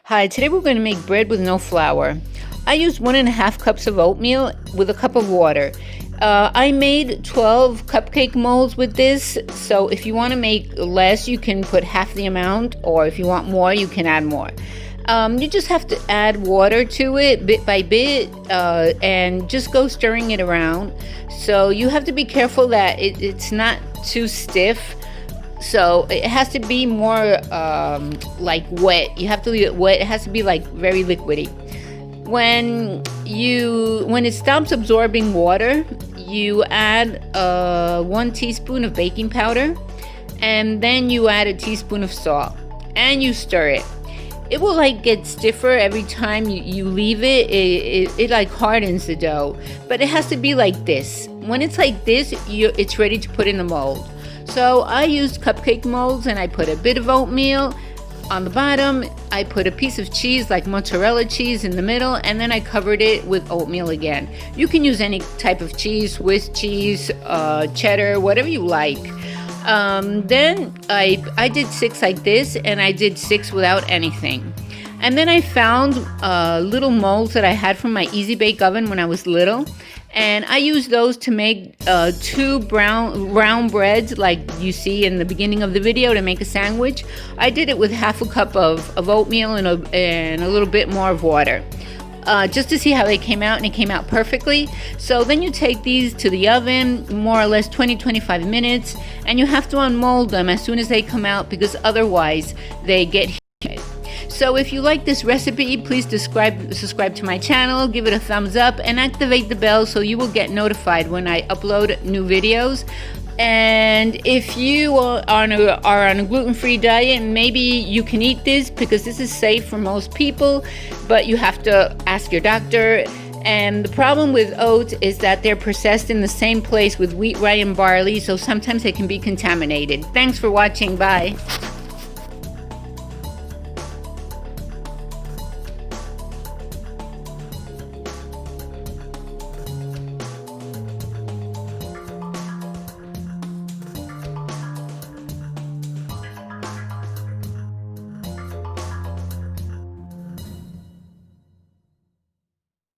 Hi, today we're going to make bread with no flour. I used 1.5 cups of oatmeal with a cup of water. I made 12 cupcake molds with this, so if you want to make less, you can put half the amount, or if you want more, you can add more. You just have to add water to it bit by bit and just go stirring it around. So you have to be careful that it's not too stiff. So it has to be more like wet. You have to leave it wet. It has to be like very liquidy. When it stops absorbing water, you add 1 teaspoon of baking powder, and then you add a teaspoon of salt, and you stir it. It will like get stiffer every time you leave it. It like hardens the dough, but it has to be like this. When it's like this, it's ready to put in the mold. So I used cupcake molds, and I put a bit of oatmeal on the bottom. I put a piece of cheese, like mozzarella cheese, in the middle, and then I covered it with oatmeal again. You can use any type of cheese, Swiss cheese, cheddar, whatever you like. Then I did 6 like this, and I did 6 without anything. And then I found little molds that I had from my Easy Bake Oven when I was little. And I used those to make 2 brown breads like you see in the beginning of the video to make a sandwich. I did it with half a cup of oatmeal and a little bit more of water. Just to see how they came out, and it came out perfectly. So then you take these to the oven, more or less 20-25 minutes, and you have to unmold them as soon as they come out, because otherwise they get heated. So if you like this recipe, please subscribe to my channel, give it a thumbs up, and activate the bell so you will get notified when I upload new videos. And if you are on a gluten-free diet, maybe you can eat this because this is safe for most people, but you have to ask your doctor. And the problem with oats is that they're processed in the same place with wheat, rye, and barley, so sometimes they can be contaminated. Thanks for watching. Bye.